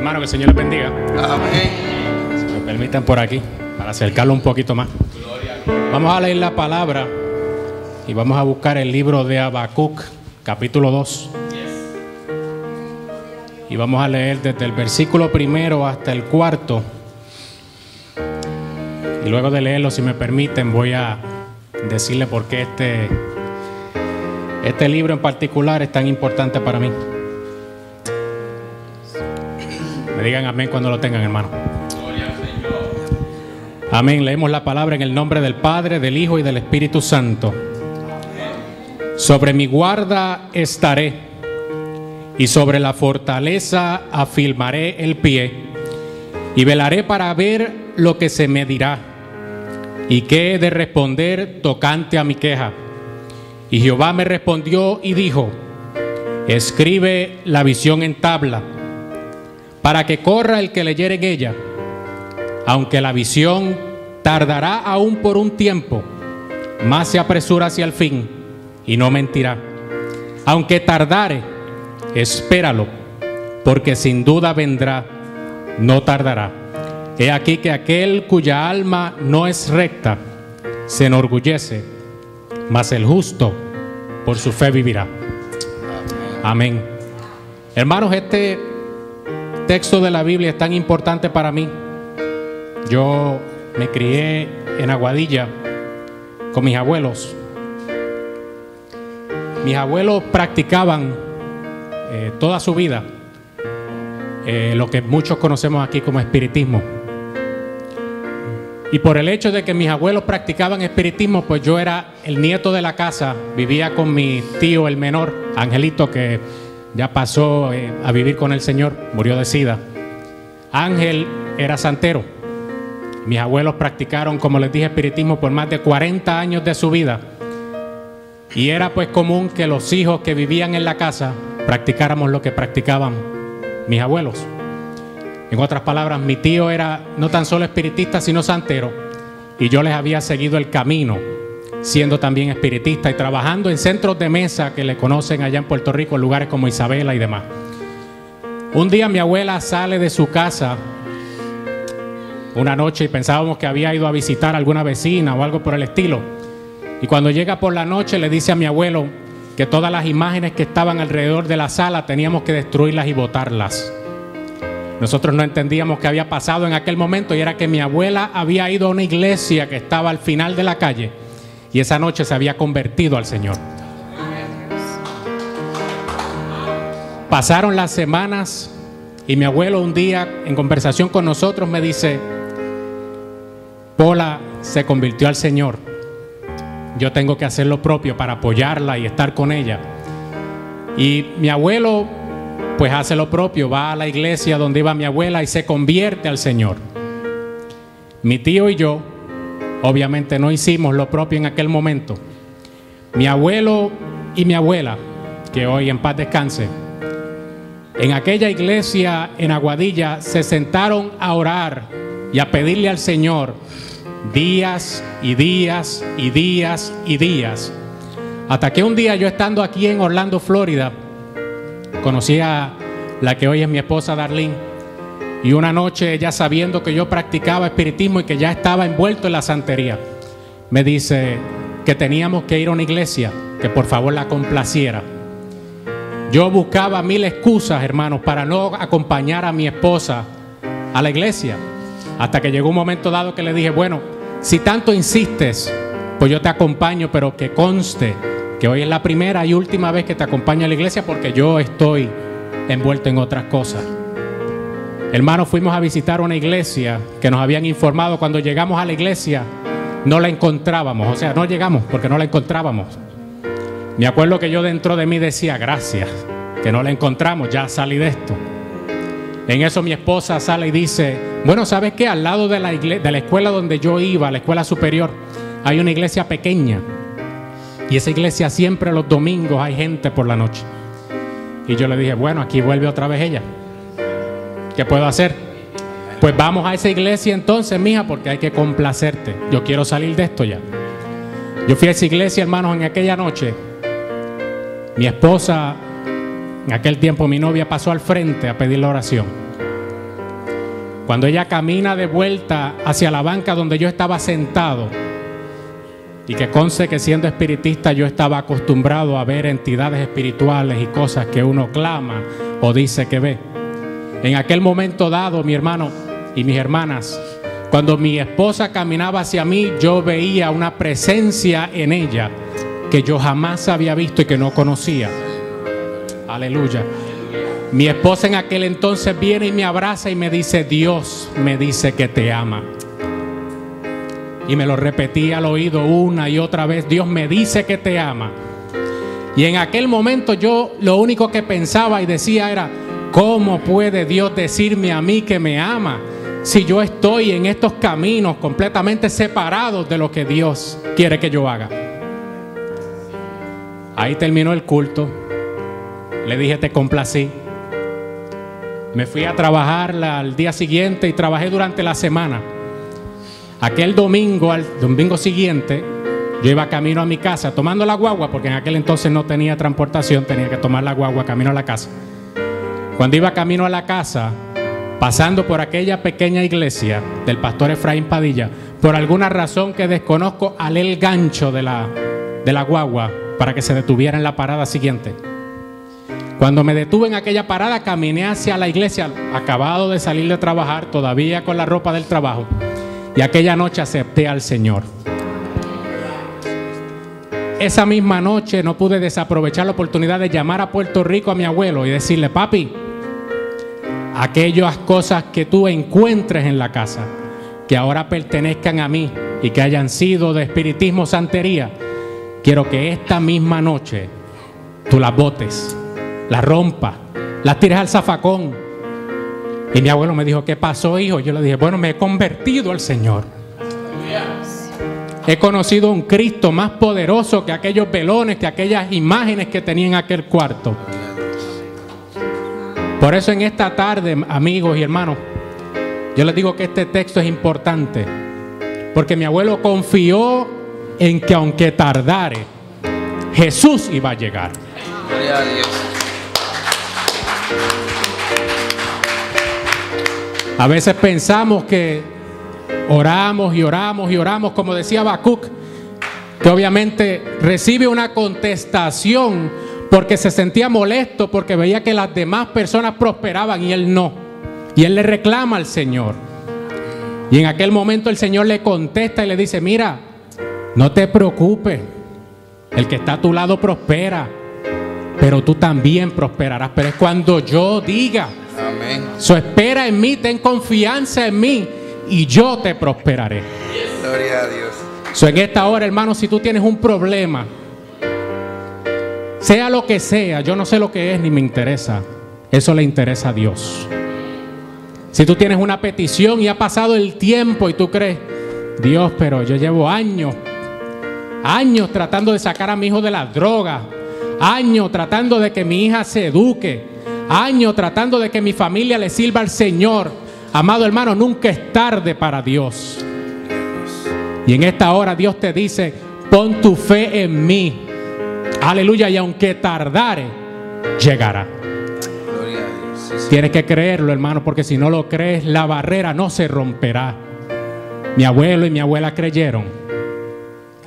Hermano, que el Señor les bendiga. Amén. Si me permiten por aquí, para acercarlo un poquito más. Vamos a leer la palabra y vamos a buscar el libro de Habacuc, capítulo 2. Y vamos a leer desde el versículo 1 hasta el 4. Y luego de leerlo, si me permiten, voy a decirle por qué este libro en particular es tan importante para mí. Me digan amén cuando lo tengan, hermano. Amén. Leemos la palabra en el nombre del Padre, del Hijo y del Espíritu Santo. Sobre mi guarda estaré, y sobre la fortaleza afirmaré el pie, y velaré para ver lo que se me dirá, y qué he de responder tocante a mi queja. Y Jehová me respondió y dijo: escribe la visión en tabla, para que corra el que leyere en ella. Aunque la visión tardará aún por un tiempo, mas se apresura hacia el fin, y no mentirá. Aunque tardare, espéralo, porque sin duda vendrá, no tardará. He aquí que aquel cuya alma no es recta se enorgullece, mas el justo por su fe vivirá. Amén. Hermanos, este texto de la Biblia es tan importante para mí. Yo me crié en Aguadilla con mis abuelos. Mis abuelos practicaban toda su vida lo que muchos conocemos aquí como espiritismo. Y por el hecho de que mis abuelos practicaban espiritismo, pues yo era el nieto de la casa. Vivía con mi tío, el menor, Angelito, que ya pasó a vivir con el Señor, murió de SIDA. Ángel era santero. Mis abuelos practicaron, como les dije, espiritismo por más de 40 años de su vida. Y era pues común que los hijos que vivían en la casa practicáramos lo que practicaban mis abuelos. En otras palabras, mi tío era no tan solo espiritista, sino santero. Y yo les había seguido el camino, siendo también espiritista y trabajando en centros de mesa que le conocen allá en Puerto Rico, en lugares como Isabela y demás. Un día mi abuela sale de su casa una noche y pensábamos que había ido a visitar a alguna vecina o algo por el estilo. Y cuando llega por la noche le dice a mi abuelo que todas las imágenes que estaban alrededor de la sala teníamos que destruirlas y botarlas. Nosotros no entendíamos qué había pasado en aquel momento, y era que mi abuela había ido a una iglesia que estaba al final de la calle y esa noche se había convertido al Señor. Pasaron las semanas y mi abuelo un día en conversación con nosotros me dice: Pola se convirtió al Señor, yo tengo que hacer lo propio para apoyarla y estar con ella. Y mi abuelo pues hace lo propio, va a la iglesia donde iba mi abuela y se convierte al Señor. Mi tío y yo obviamente no hicimos lo propio en aquel momento. Mi abuelo y mi abuela, que hoy en paz descanse, en aquella iglesia en Aguadilla se sentaron a orar y a pedirle al Señor días y días y días y días, hasta que un día, yo estando aquí en Orlando, Florida, conocí a la que hoy es mi esposa, Darlene, y una noche ella, sabiendo que yo practicaba espiritismo y que ya estaba envuelto en la santería, me dice que teníamos que ir a una iglesia, que por favor la complaciera. Yo buscaba mil excusas, hermanos, para no acompañar a mi esposa a la iglesia, hasta que llegó un momento dado que le dije: bueno, si tanto insistes, pues yo te acompaño, pero que conste que hoy es la primera y última vez que te acompaño a la iglesia, porque yo estoy envuelto en otras cosas. Hermanos, fuimos a visitar una iglesia que nos habían informado. Cuando llegamos a la iglesia no la encontrábamos, o sea, no llegamos porque no la encontrábamos. Me acuerdo que yo dentro de mí decía: gracias que no la encontramos, ya salí de esto. En eso mi esposa sale y dice: bueno, ¿sabes qué? Al lado de la escuela donde yo iba, la escuela superior, hay una iglesia pequeña. Y esa iglesia siempre los domingos hay gente por la noche. Y yo le dije: bueno, aquí vuelve otra vez ella. ¿Qué puedo hacer? Pues vamos a esa iglesia entonces, mija, porque hay que complacerte. Yo quiero salir de esto ya. Yo fui a esa iglesia, hermanos, en aquella noche. Mi esposa, en aquel tiempo mi novia, pasó al frente a pedir la oración. Cuando ella camina de vuelta hacia la banca donde yo estaba sentado, y que conste que siendo espiritista yo estaba acostumbrado a ver entidades espirituales y cosas que uno clama o dice que ve. En aquel momento dado, mi hermano y mis hermanas, cuando mi esposa caminaba hacia mí, yo veía una presencia en ella que yo jamás había visto y que no conocía. Aleluya. Mi esposa en aquel entonces viene y me abraza y me dice: Dios me dice que te ama. Y me lo repetí al oído una y otra vez: Dios me dice que te ama. Y en aquel momento yo lo único que pensaba y decía era: ¿cómo puede Dios decirme a mí que me ama si yo estoy en estos caminos completamente separados de lo que Dios quiere que yo haga? Ahí terminó el culto. Le dije: te complací. Me fui a trabajar al día siguiente y trabajé durante la semana. Aquel domingo, al domingo siguiente, yo iba camino a mi casa tomando la guagua, porque en aquel entonces no tenía transportación, tenía que tomar la guagua camino a la casa. Cuando iba camino a la casa, pasando por aquella pequeña iglesia del pastor Efraín Padilla, por alguna razón que desconozco, alé el gancho de la guagua para que se detuviera en la parada siguiente. Cuando me detuve en aquella parada, caminé hacia la iglesia, acabado de salir de trabajar, todavía con la ropa del trabajo. Y aquella noche acepté al Señor. Esa misma noche no pude desaprovechar la oportunidad de llamar a Puerto Rico a mi abuelo y decirle: papi, aquellas cosas que tú encuentres en la casa, que ahora pertenezcan a mí y que hayan sido de espiritismo o santería, quiero que esta misma noche tú las botes, las rompas, las tires al zafacón. Y mi abuelo me dijo: ¿qué pasó, hijo? Yo le dije: bueno, me he convertido al Señor. He conocido un Cristo más poderoso que aquellos velones, que aquellas imágenes que tenía en aquel cuarto. Por eso en esta tarde, amigos y hermanos, yo les digo que este texto es importante, porque mi abuelo confió en que aunque tardare, Jesús iba a llegar. Gloria a Dios. A veces pensamos que oramos y oramos y oramos, como decía Habacuc, que obviamente recibe una contestación porque se sentía molesto, porque veía que las demás personas prosperaban y él no. Y él le reclama al Señor. Y en aquel momento el Señor le contesta y le dice: mira, no te preocupes, el que está a tu lado prospera, pero tú también prosperarás, pero es cuando yo diga. Amén. Espera en mí, ten confianza en mí y yo te prosperaré. Gloria a Dios. En esta hora, hermano, si tú tienes un problema, sea lo que sea, yo no sé lo que es ni me interesa, eso le interesa a Dios. Si tú tienes una petición y ha pasado el tiempo y tú crees: Dios, pero yo llevo años tratando de sacar a mi hijo de las drogas, años tratando de que mi hija se eduque, años tratando de que mi familia le sirva al Señor. Amado hermano, nunca es tarde para Dios. Y en esta hora Dios te dice: pon tu fe en mí. Aleluya. Y aunque tardare, llegará. Gloria a Dios. Sí, sí. Tienes que creerlo, hermano, porque si no lo crees, la barrera no se romperá. Mi abuelo y mi abuela creyeron.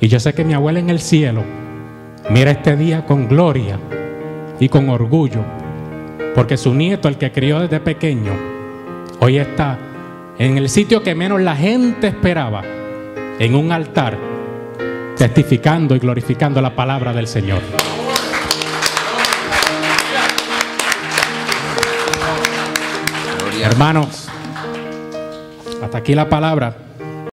Y yo sé que mi abuela en el cielo mira este día con gloria y con orgullo, porque su nieto, el que crió desde pequeño, hoy está en el sitio que menos la gente esperaba, en un altar, testificando y glorificando la palabra del Señor. Hermanos, hasta aquí la palabra.